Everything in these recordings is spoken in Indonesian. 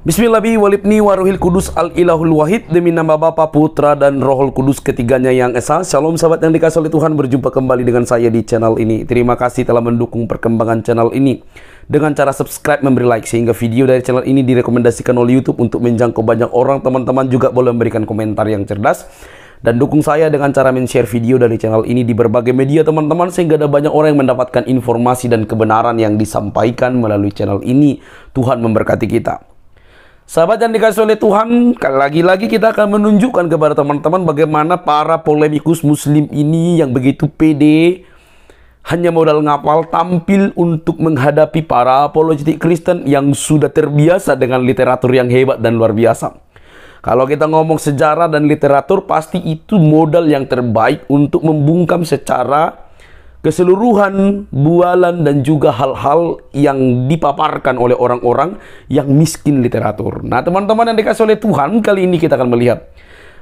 Bismillahi walibni waruhil kudus al-ilahul wahid. Demi nama Bapa, Putra, dan Rohul Kudus ketiganya yang esa. Shalom sahabat yang dikasihi oleh Tuhan, berjumpa kembali dengan saya di channel ini. Terima kasih telah mendukung perkembangan channel ini dengan cara subscribe, memberi like, sehingga video dari channel ini direkomendasikan oleh YouTube untuk menjangkau banyak orang. Teman-teman juga boleh memberikan komentar yang cerdas dan dukung saya dengan cara men-share video dari channel ini di berbagai media teman-teman, sehingga ada banyak orang yang mendapatkan informasi dan kebenaran yang disampaikan melalui channel ini. Tuhan memberkati kita. Sahabat yang dikasihi oleh Tuhan, lagi-lagi kita akan menunjukkan kepada teman-teman bagaimana para polemikus muslim ini yang begitu pede, hanya modal ngapal, tampil untuk menghadapi para apologetik Kristen yang sudah terbiasa dengan literatur yang hebat dan luar biasa. Kalau kita ngomong sejarah dan literatur, pasti itu modal yang terbaik untuk membungkam secara keseluruhan bualan dan juga hal-hal yang dipaparkan oleh orang-orang yang miskin literatur. Nah, teman-teman yang dikasihi oleh Tuhan, kali ini kita akan melihat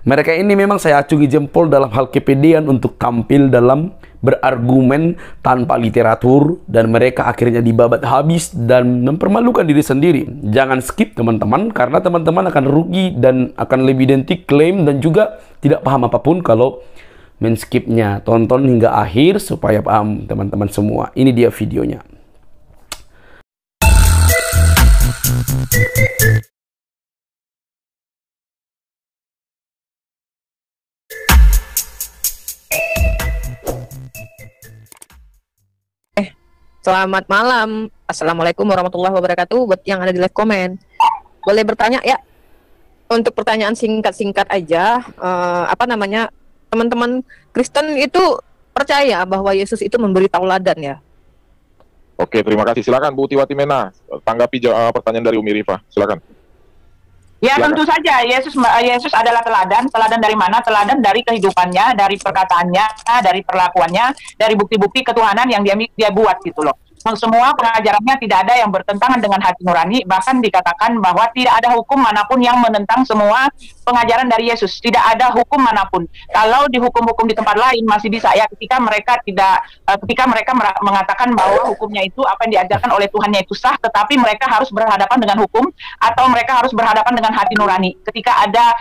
mereka ini memang saya acungi jempol dalam hal kepedean untuk tampil dalam berargumen tanpa literatur, dan mereka akhirnya dibabat habis dan mempermalukan diri sendiri. Jangan skip teman-teman, karena teman-teman akan rugi dan akan lebih identik klaim dan juga tidak paham apapun kalau men-skipnya. Tonton hingga akhir supaya paham teman-teman semua. Ini dia videonya. Selamat malam. Assalamualaikum warahmatullahi wabarakatuh. Buat yang ada di live komen, boleh bertanya ya. Untuk pertanyaan singkat-singkat aja, teman-teman Kristen itu percaya bahwa Yesus itu memberi tauladan ya? Oke, terima kasih. Silakan Bu Tiwati Mena, tanggapi pertanyaan dari Umi Rifa. Silakan. Ya, Silakan. tentu saja Yesus adalah teladan. Teladan dari mana? Teladan dari kehidupannya, dari perkataannya, dari perlakuannya, dari bukti-bukti ketuhanan yang dia buat gitu loh. Semua pengajarannya tidak ada yang bertentangan dengan hati nurani. Bahkan dikatakan bahwa tidak ada hukum manapun yang menentang semua pengajaran dari Yesus. Tidak ada hukum manapun. Kalau dihukum-hukum di tempat lain masih bisa ya, ketika mereka mengatakan bahwa hukumnya itu apa yang diajarkan oleh Tuhannya itu sah, tetapi mereka harus berhadapan dengan hukum atau mereka harus berhadapan dengan hati nurani. Ketika ada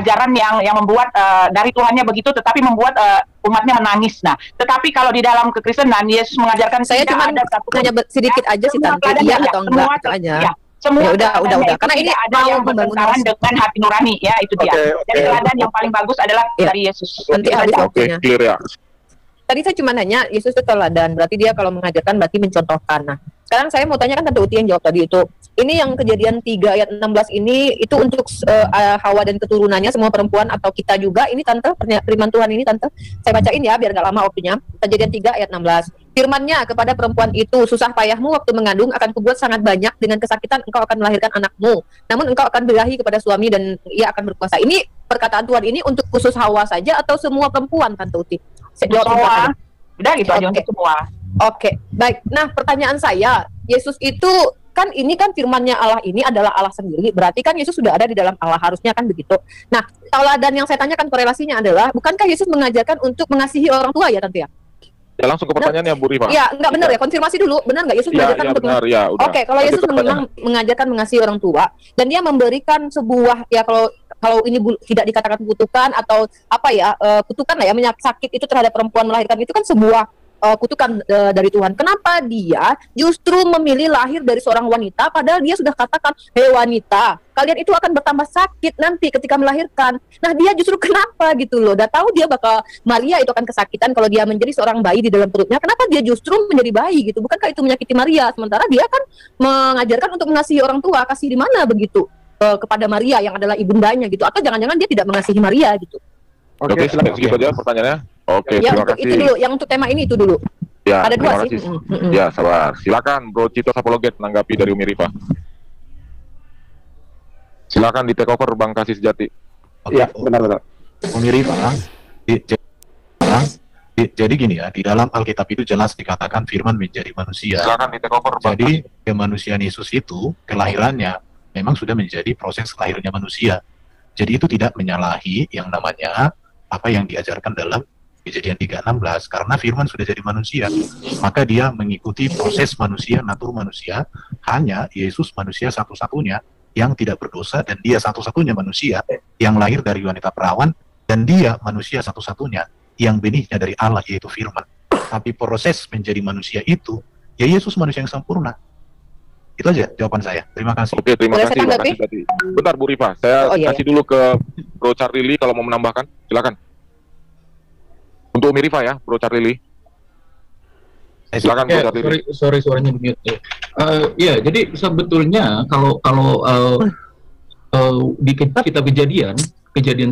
ajaran yang membuat dari Tuhannya begitu, tetapi membuat umatnya menangis. Nah, tetapi kalau di dalam kekristenan Yesus mengajarkan Saya cuma tanya sedikit aja sih, Tante, iya atau enggak itu aja. Ya, semua ya udah. Karena ini ada yang bertentangan dengan hati nurani ya, itu dia. Jadi teladan yang paling bagus adalah dari Yesus. Nanti habis waktunya. Clear ya. Tadi saya cuma nanya, Yesus itu teladan, berarti dia kalau mengajarkan berarti mencontohkan. Nah, sekarang saya mau tanya, kan Tante Uti yang jawab tadi itu. Ini yang Kejadian 3 ayat 16 ini, itu untuk Hawa dan keturunannya, semua perempuan atau kita juga. Ini Tante, firman Tuhan ini Tante. Saya bacain ya, biar gak lama waktunya. Kejadian 3 ayat 16. Firman-Nya kepada perempuan itu, susah payahmu waktu mengandung akan kubuat sangat banyak, dengan kesakitan engkau akan melahirkan anakmu. Namun engkau akan birahi kepada suami dan ia akan berkuasa. Ini perkataan Tuhan ini untuk khusus Hawa saja atau semua perempuan, Tante Uti? Semua. Udah gitu aja untuk semua. Oke, baik. Nah, pertanyaan saya, Yesus itu kan ini kan firman-Nya Allah ini adalah Allah sendiri. Berarti kan Yesus sudah ada di dalam Allah, harusnya kan begitu. Nah, tauladan yang saya tanyakan korelasinya adalah, bukankah Yesus mengajarkan untuk mengasihi orang tua ya, Tante ya? Ya, langsung ke pertanyaannya Bu Rifa. Ya, enggak benar ya, konfirmasi dulu. Benar enggak Yesus mengajarkan untuk benar, ya, udah. Oke, kalau Yesus memang mengajarkan mengasihi orang tua dan dia memberikan sebuah, ya kalau ini tidak dikatakan kutukan atau apa ya, kutukan lah ya, sakit itu terhadap perempuan melahirkan itu kan sebuah kutukan dari Tuhan. Kenapa dia justru memilih lahir dari seorang wanita, padahal dia sudah katakan, hei wanita, kalian itu akan bertambah sakit nanti ketika melahirkan. Nah, dia justru kenapa gitu loh, udah tahu dia bakal, Maria itu akan kesakitan kalau dia menjadi seorang bayi di dalam perutnya. Kenapa dia justru menjadi bayi gitu? Bukankah itu menyakiti Maria? Sementara dia kan mengajarkan untuk mengasihi orang tua. Kasih di mana begitu kepada Maria yang adalah ibundanya gitu? Atau jangan-jangan dia tidak mengasihi Maria gitu? Oke, silakan skip aja pertanyaannya. Oke, ya, terima untuk kasih. itu dulu, yang untuk tema ini itu dulu. Ya, ada dua sih. Ya, sabar. Silakan Bro Cito Sapologet menanggapi dari Umi Rifa. Silakan di take over Bang Kasih Sejati. Iya, benar-benar. Umi Rifa, jadi gini ya, di dalam Alkitab itu jelas dikatakan firman menjadi manusia. Silakan di take over Bang. Jadi kemanusiaan Yesus itu, kelahirannya memang sudah menjadi proses lahirnya manusia. Jadi itu tidak menyalahi yang namanya apa yang diajarkan dalam Kejadian 3:16, karena firman sudah jadi manusia, maka dia mengikuti proses manusia, natur manusia. Hanya Yesus manusia satu-satunya yang tidak berdosa, dan dia satu-satunya manusia yang lahir dari wanita perawan, dan dia manusia satu-satunya yang benihnya dari Allah, yaitu firman. Tapi proses menjadi manusia itu, ya Yesus manusia yang sempurna. Itu aja jawaban saya. Terima kasih. Oke, terima Boleh kasih. saya Terima tanggapi? kasih tadi. Bentar Bu Rifa, saya Oh, iya, kasih dulu ke Bro Charlie kalau mau menambahkan. Silakan. Untuk Umi Rifa ya, Bro Charlie. Silakan Bro Ya, Charlie. sorry suaranya di mute. Ya, jadi sebetulnya kalau di kitab kejadian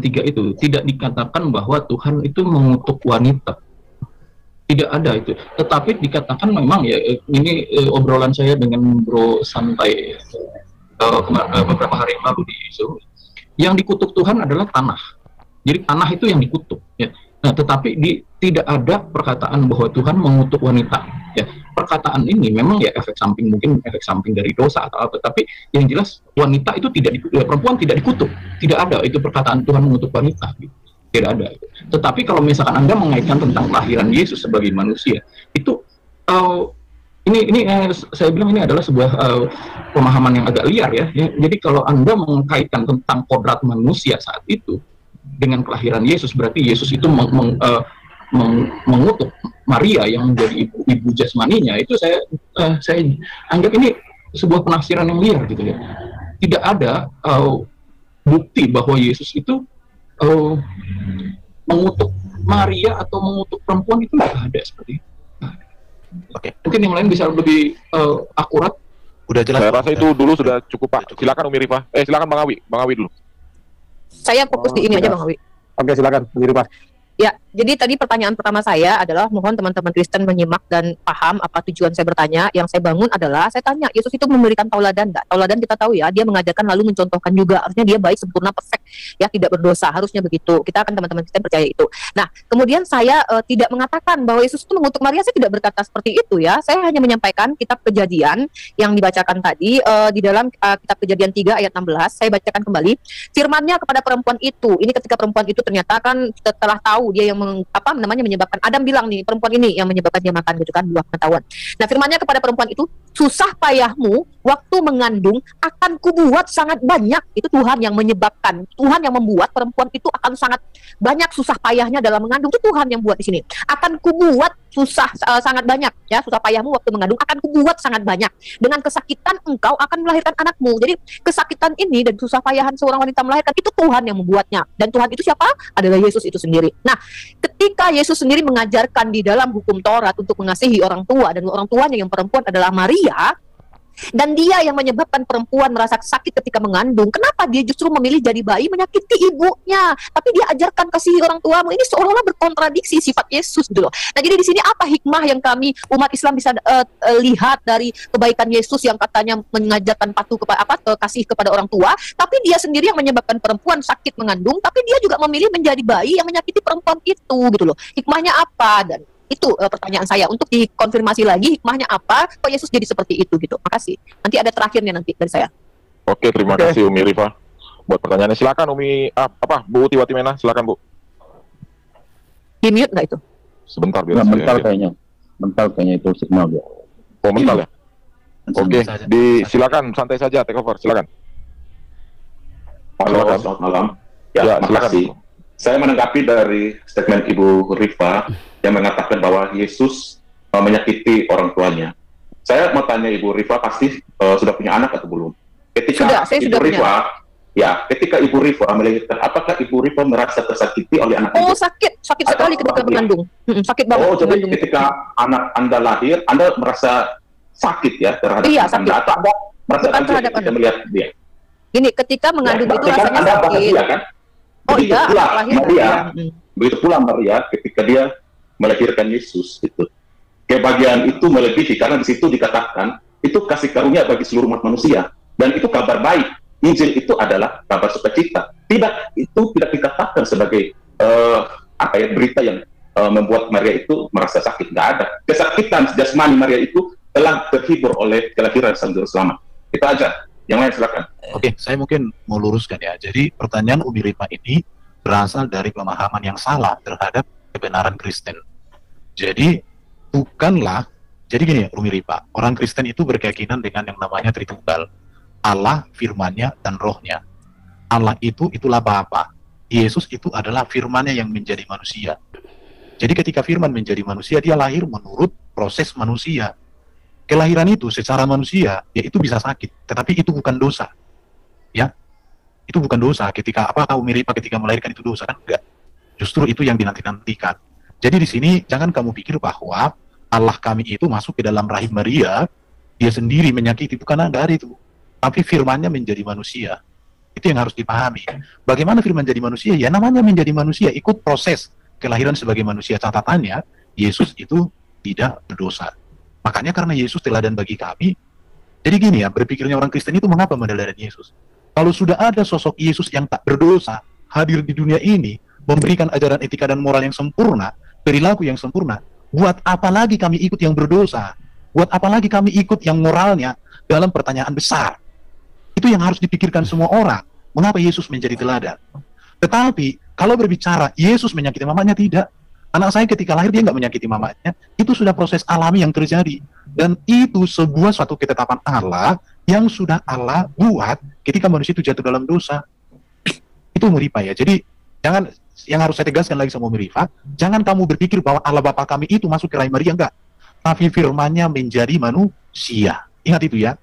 3 itu tidak dikatakan bahwa Tuhan itu mengutuk wanita. Tidak ada itu. Tetapi dikatakan memang ya, ini obrolan saya dengan Bro Santai beberapa hari yang lalu di Zoom. Yang dikutuk Tuhan adalah tanah. Jadi tanah itu yang dikutuk. Ya. Nah, tetapi tidak ada perkataan bahwa Tuhan mengutuk wanita. Ya, perkataan ini memang ya efek samping, mungkin efek samping dari dosa atau apa. Tapi yang jelas wanita itu perempuan tidak dikutuk. Tidak ada itu perkataan Tuhan mengutuk wanita. Gitu. Tidak ada. Tetapi kalau misalkan Anda mengaitkan tentang kelahiran Yesus sebagai manusia, itu ini saya bilang ini adalah sebuah pemahaman yang agak liar ya. Jadi kalau Anda mengkaitkan tentang kodrat manusia saat itu dengan kelahiran Yesus, berarti Yesus itu mengutuk Maria yang menjadi ibu jasmaninya. Itu saya anggap ini sebuah penafsiran yang liar gitu ya. Tidak ada bukti bahwa Yesus itu mengutuk Maria atau mengutuk perempuan, itu nggak ada seperti itu. Oke. Mungkin yang lain bisa lebih akurat. Udah jelas. Saya rasa itu dulu sudah cukup Pak. Silakan Umi Rifa. Silakan Bang Awi. Bang Awi dulu. Saya fokus di ini aja Bang Awi. Oke, silakan Umi Rifa. Ya, jadi tadi pertanyaan pertama saya adalah mohon teman-teman Kristen menyimak dan paham apa tujuan saya bertanya. Yang saya bangun adalah saya tanya, Yesus itu memberikan tauladan enggak? Tauladan kita tahu ya, dia mengajarkan lalu mencontohkan juga. Harusnya dia baik, sempurna, perfect, ya tidak berdosa. Harusnya begitu. Kita akan teman-teman Kristen percaya itu. Nah, kemudian saya tidak mengatakan bahwa Yesus itu mengutuk Maria. Saya tidak berkata seperti itu ya. Saya hanya menyampaikan kitab Kejadian yang dibacakan tadi di dalam kitab Kejadian 3 ayat 16. Saya bacakan kembali. Firman-Nya kepada perempuan itu. Ini ketika perempuan itu ternyata kan setelah tahu dia yang menyebabkan Adam bilang nih, perempuan ini yang menyebabkan dia makan gitu kan, buah pengetahuan. Nah, firman-Nya kepada perempuan itu, susah payahmu waktu mengandung akan kubuat sangat banyak. Itu Tuhan yang menyebabkan, Tuhan yang membuat perempuan itu akan sangat banyak susah payahnya dalam mengandung. Itu Tuhan yang buat di sini. Akan kubuat susah sangat banyak ya, susah payahmu waktu mengandung akan kubuat sangat banyak. Dengan kesakitan engkau akan melahirkan anakmu. Jadi kesakitan ini dan susah payahan seorang wanita melahirkan itu Tuhan yang membuatnya. Dan Tuhan itu siapa? Adalah Yesus itu sendiri. Nah, ketika Yesus sendiri mengajarkan di dalam hukum Taurat untuk mengasihi orang tua, dan orang tuanya yang perempuan adalah Maria, dan dia yang menyebabkan perempuan merasa sakit ketika mengandung, kenapa dia justru memilih jadi bayi menyakiti ibunya? Tapi dia ajarkan kasihi orang tuamu. Ini seolah-olah berkontradiksi sifat Yesus gitu loh. Nah, jadi di sini apa hikmah yang kami umat Islam bisa lihat dari kebaikan Yesus yang katanya mengajarkan patuh kepada kasih kepada orang tua, tapi dia sendiri yang menyebabkan perempuan sakit mengandung, tapi dia juga memilih menjadi bayi yang menyakiti perempuan itu gitu loh. Hikmahnya apa? Dan itu pertanyaan saya untuk dikonfirmasi lagi, hikmahnya apa kok Yesus jadi seperti itu gitu. Makasih. Nanti ada terakhirnya nanti dari saya. Oke, terima kasih Umi Rifa buat pertanyaannya. Silakan Umi Bu Tiwati Mena, silakan Bu. Di mute nggak itu? Sebentar biar Mental kayaknya itu signal dia. Oh, mental ya? Oke, silakan santai saja, take over, silakan. Halo, selamat malam. Ya, terima kasih. Saya menanggapi dari statement Ibu Rifa yang mengatakan bahwa Yesus menyakiti orang tuanya. Saya mau tanya Ibu Rifa, pasti sudah punya anak atau belum? Ketika Ibu Rifa, ketika Ibu Rifa melahirkan, apakah Ibu Rifa merasa tersakiti oleh anak Oh, ibu? sakit sekali ketika mengandung. Sakit banget. Oh, jadi ketika anak Anda lahir, Anda merasa sakit ya terhadap sakit. Anda, atau Anda merasa Bukan terhadap ketika melihat dia? Ini ketika mengandung itu kan rasanya Anda sakit. bahagia kan? Oh iya, anak lahir. Begitu pula Maria ketika dia melahirkan Yesus itu. Kebahagiaan itu melebihi karena di situ dikatakan itu kasih karunia bagi seluruh umat manusia, dan itu kabar baik. Injil itu adalah kabar sukacita. Itu tidak dikatakan sebagai berita yang membuat Maria itu merasa sakit. Tidak ada. Kesakitan jasmani Maria itu telah terhibur oleh kelahiran Sang Juru Selamat. Itu aja. Yang lain silakan. Oke, saya mungkin mau luruskan ya. Jadi pertanyaan Umi Rifa ini berasal dari pemahaman yang salah terhadap kebenaran Kristen. Jadi bukanlah, jadi gini ya Umi Rifa, orang Kristen itu berkeyakinan dengan yang namanya Tritunggal. Allah, firman-Nya, dan rohnya. Allah itulah Bapa. Yesus itu adalah firman-Nya yang menjadi manusia. Jadi ketika firman menjadi manusia, dia lahir menurut proses manusia. Kelahiran itu secara manusia, ya itu bisa sakit, tetapi itu bukan dosa. Ya, itu bukan dosa. Ketika kaum Miripa ketika melahirkan itu dosa kan? Enggak. Justru itu yang dinanti-nantikan. Jadi di sini jangan kamu pikir bahwa Allah kami itu masuk ke dalam rahim Maria, dia sendiri menyakiti, bukan dari itu. Tapi firman-Nya menjadi manusia. Itu yang harus dipahami. Bagaimana firman jadi manusia? Ya namanya menjadi manusia, ikut proses kelahiran sebagai manusia. Catatannya, Yesus itu tidak berdosa. Makanya karena Yesus teladan bagi kami, jadi gini ya, berpikirnya orang Kristen itu mengapa meneladani Yesus? Kalau sudah ada sosok Yesus yang tak berdosa, hadir di dunia ini, memberikan ajaran etika dan moral yang sempurna, perilaku yang sempurna, buat apa lagi kami ikut yang berdosa? Buat apa lagi kami ikut yang moralnya dalam pertanyaan besar? Itu yang harus dipikirkan semua orang. Mengapa Yesus menjadi teladan? Tetapi, kalau berbicara Yesus menyakiti mamanya, tidak. Anak saya ketika lahir, dia nggak menyakiti mamanya. Itu sudah proses alami yang terjadi. Dan itu sebuah suatu ketetapan Allah yang sudah Allah buat ketika manusia itu jatuh dalam dosa. Itu Miripa ya. Jadi, jangan, yang harus saya tegaskan lagi sama Miripa, jangan kamu berpikir bahwa Allah Bapa kami itu masuk ke rahim Maria, enggak. Tapi firman-Nya menjadi manusia. Ingat itu ya.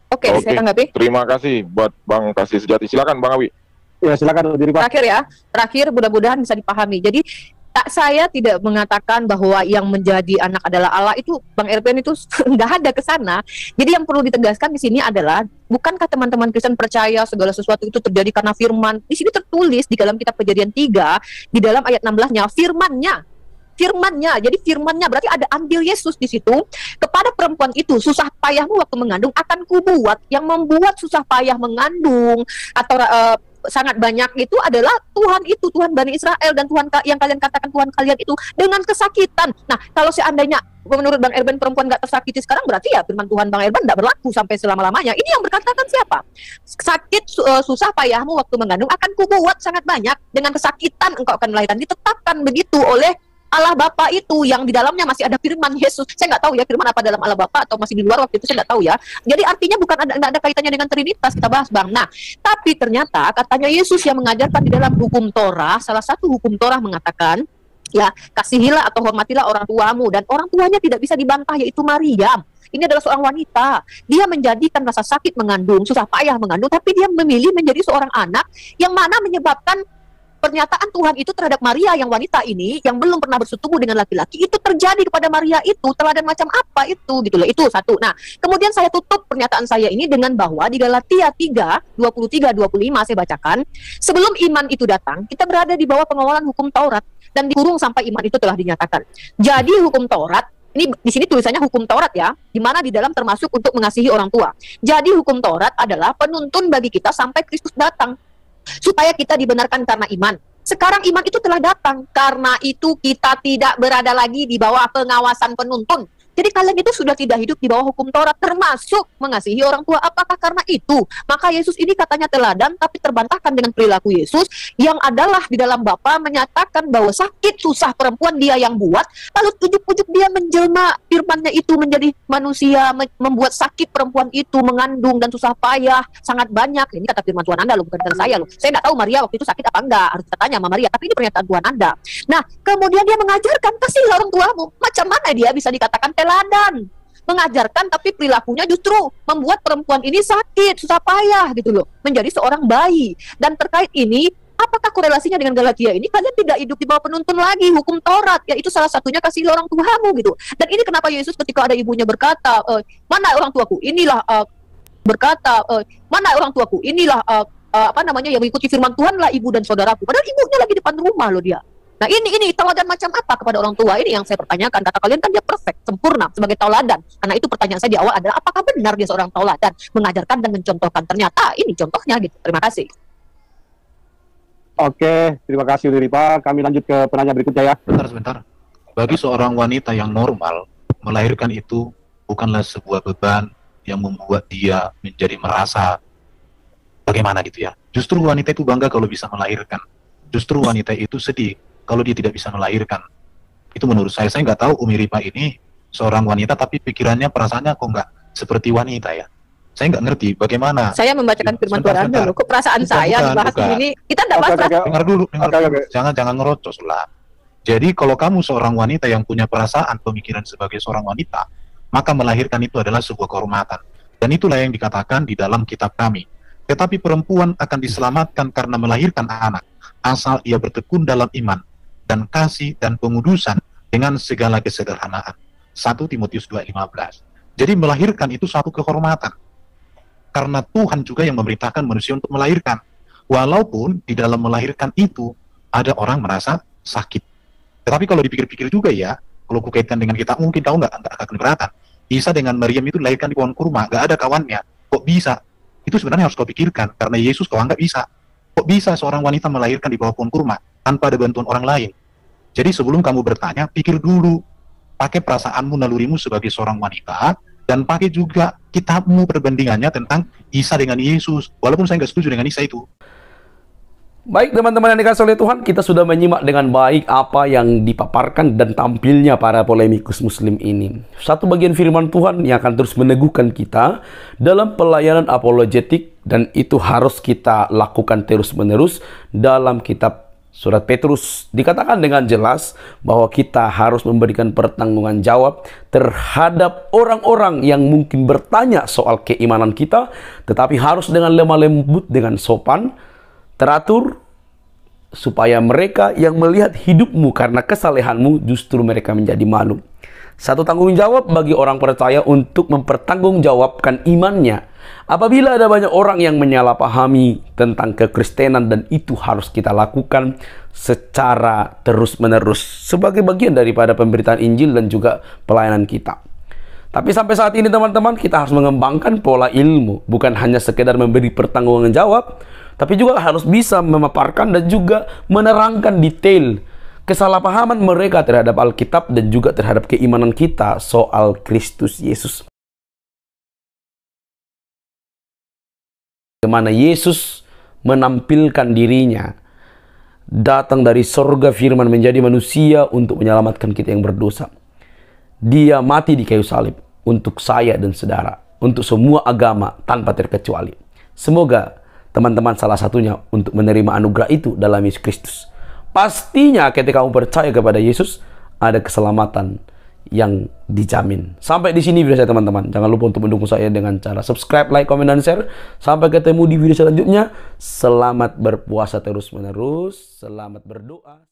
Oke, saya tanggapi. Terima kasih buat Bang Kasih Sejati. Silakan Bang Awi. Ya, silakan Miripa. Terakhir ya, terakhir mudah-mudahan bisa dipahami. Jadi saya tidak mengatakan bahwa yang menjadi anak adalah Allah, itu Bang Erben itu nggak ada ke sana. Jadi yang perlu ditegaskan di sini adalah, bukankah teman-teman Kristen percaya segala sesuatu itu terjadi karena firman? Di sini tertulis di dalam kitab Kejadian 3 di dalam ayat 16-nya firman-nya. Jadi firman-nya berarti ada andil Yesus di situ. Kepada perempuan itu, susah payahmu waktu mengandung akan kubuat. Yang membuat susah payah mengandung atau sangat banyak itu adalah Tuhan itu, Tuhan Bani Israel, dan Tuhan yang kalian katakan Tuhan kalian itu dengan kesakitan. Nah, kalau seandainya menurut Bang Erben perempuan nggak tersakiti sekarang, berarti ya firman Tuhan Bang Erben nggak berlaku sampai selama-lamanya. Ini yang berkatakan siapa? Sakit susah payahmu waktu mengandung akan kubuat sangat banyak, dengan kesakitan engkau akan melahirkan. Ditetapkan begitu oleh Allah Bapa itu, yang di dalamnya masih ada firman Yesus. Saya nggak tahu ya firman apa dalam Allah Bapa atau masih di luar waktu itu, saya nggak tahu ya. Jadi artinya bukan ada kaitannya dengan Trinitas, kita bahas Bang. Nah, tapi ternyata katanya Yesus yang mengajarkan di dalam hukum Torah, salah satu hukum Torah mengatakan, ya, kasihilah atau hormatilah orang tuamu, dan orang tuanya tidak bisa dibantah, yaitu Maryam. Ini adalah seorang wanita. Dia menjadikan rasa sakit mengandung, susah payah mengandung, tapi dia memilih menjadi seorang anak yang mana menyebabkan pernyataan Tuhan itu terhadap Maria yang wanita ini yang belum pernah bersetubuh dengan laki-laki itu terjadi kepada Maria itu. Teladan macam apa itu gitu loh. Itu satu. Nah, kemudian saya tutup pernyataan saya ini dengan bahwa di Galatia 3:23-25 saya bacakan, sebelum iman itu datang, kita berada di bawah pengawalan hukum Taurat dan dikurung sampai iman itu telah dinyatakan. Jadi hukum Taurat ini di sini tulisannya hukum Taurat ya, di mana di dalam termasuk untuk mengasihi orang tua. Jadi hukum Taurat adalah penuntun bagi kita sampai Kristus datang, supaya kita dibenarkan karena iman. Sekarang iman itu telah datang, karena itu kita tidak berada lagi di bawah pengawasan penuntun. Jadi kalian itu sudah tidak hidup di bawah hukum Taurat, termasuk mengasihi orang tua. Apakah karena itu? Maka Yesus ini katanya teladan, tapi terbantahkan dengan perilaku Yesus, yang adalah di dalam Bapa menyatakan bahwa sakit susah perempuan dia yang buat, lalu ujuk-ujuk dia menjelma firman-Nya itu menjadi manusia, membuat sakit perempuan itu mengandung dan susah payah sangat banyak. Ini kata firman Tuhan Anda loh, bukan kata saya loh. Saya tidak tahu Maria waktu itu sakit apa enggak, harus kita tanya sama Maria, tapi ini pernyataan Tuhan Anda. Nah, kemudian dia mengajarkan kasihlah orang tuamu. Macam mana dia bisa dikatakan teladan? Mengajarkan tapi perilakunya justru membuat perempuan ini sakit, susah payah gitu loh, menjadi seorang bayi. Dan terkait ini, apakah korelasinya dengan Galatia ini? Kalian tidak hidup di bawah penuntun lagi hukum Taurat, yaitu salah satunya kasih orang tuamu gitu. Dan ini kenapa Yesus ketika ada ibunya berkata, mana orang tuaku? Inilah berkata, mana orang tuaku? Inilah yang mengikuti firman Tuhan lah ibu dan saudaraku. Padahal ibunya lagi depan rumah loh dia. Nah ini teladan macam apa kepada orang tua? Ini yang saya pertanyakan. Kata kalian kan dia perfect, sempurna sebagai tauladan. Karena itu pertanyaan saya di awal adalah apakah benar dia seorang tauladan, mengajarkan dan mencontohkan? Ternyata ini contohnya gitu. Terima kasih. Oke, terima kasih Miripa. Kami lanjut ke penanya berikutnya ya. Sebentar. Bagi seorang wanita yang normal, melahirkan itu bukanlah sebuah beban yang membuat dia menjadi merasa bagaimana gitu ya. Justru wanita itu bangga kalau bisa melahirkan. Justru wanita itu sedih kalau dia tidak bisa melahirkan. Itu menurut saya nggak tahu Umi Ripa ini seorang wanita tapi pikirannya, perasaannya kok nggak seperti wanita ya. Saya nggak ngerti bagaimana. Saya membacakan firman Sebentar, Tuhan Anda sebentar. loh. Kok perasaan saya Bukan, dibahas bukan. ini? Kita tidak bahas Oke, oke, Dengar dulu, Oke, oke. jangan ngerocos lah. Jadi kalau kamu seorang wanita yang punya perasaan pemikiran sebagai seorang wanita, maka melahirkan itu adalah sebuah kehormatan. Dan itulah yang dikatakan di dalam kitab kami. Tetapi perempuan akan diselamatkan karena melahirkan anak, asal ia bertekun dalam iman, dan kasih dan pengudusan dengan segala kesederhanaan. 1 Timotius 2:15. Jadi melahirkan itu suatu kehormatan. Karena Tuhan juga yang memerintahkan manusia untuk melahirkan. Walaupun di dalam melahirkan itu ada orang merasa sakit. Tetapi kalau dipikir-pikir juga ya, kalau kukaitkan dengan kita, mungkin tahu nggak akan keberatan. Isa dengan Maryam itu dilahirkan di pohon kurma, nggak ada kawannya. Kok bisa? Itu sebenarnya harus kau pikirkan, karena Yesus kau anggap bisa. Kok bisa seorang wanita melahirkan di bawah pohon kurma tanpa ada bantuan orang lain? Jadi sebelum kamu bertanya, pikir dulu. Pakai perasaanmu, nalurimu sebagai seorang wanita, dan pakai juga kitabmu perbandingannya tentang Isa dengan Yesus. Walaupun saya nggak setuju dengan Isa itu. Baik teman-teman yang dikasih oleh Tuhan, kita sudah menyimak dengan baik apa yang dipaparkan dan tampilnya para polemikus muslim ini. Satu bagian firman Tuhan yang akan terus meneguhkan kita dalam pelayanan apologetik, dan itu harus kita lakukan terus-menerus. Dalam kitab Surat Petrus dikatakan dengan jelas bahwa kita harus memberikan pertanggungan jawab terhadap orang-orang yang mungkin bertanya soal keimanan kita, tetapi harus dengan lemah lembut, dengan sopan, teratur, supaya mereka yang melihat hidupmu karena kesalehanmu justru mereka menjadi malu. Satu tanggung jawab bagi orang percaya untuk mempertanggungjawabkan imannya. Apabila ada banyak orang yang menyalahpahami tentang kekristenan, dan itu harus kita lakukan secara terus-menerus sebagai bagian daripada pemberitaan Injil dan juga pelayanan kita. Tapi sampai saat ini teman-teman, kita harus mengembangkan pola ilmu, bukan hanya sekedar memberi pertanggungan jawab, tapi juga harus bisa memaparkan dan juga menerangkan detail kesalahpahaman mereka terhadap Alkitab dan juga terhadap keimanan kita soal Kristus Yesus. Bagaimana Yesus menampilkan dirinya, datang dari sorga firman menjadi manusia untuk menyelamatkan kita yang berdosa. Dia mati di kayu salib untuk saya dan saudara, untuk semua agama tanpa terkecuali. Semoga teman-teman salah satunya untuk menerima anugerah itu dalam Yesus Kristus. Pastinya ketika kamu percaya kepada Yesus, ada keselamatan yang dijamin. Sampai di sini video saya teman-teman. Jangan lupa untuk mendukung saya dengan cara subscribe, like, komen, dan share. Sampai ketemu di video selanjutnya. Selamat berpuasa terus-menerus. Selamat berdoa.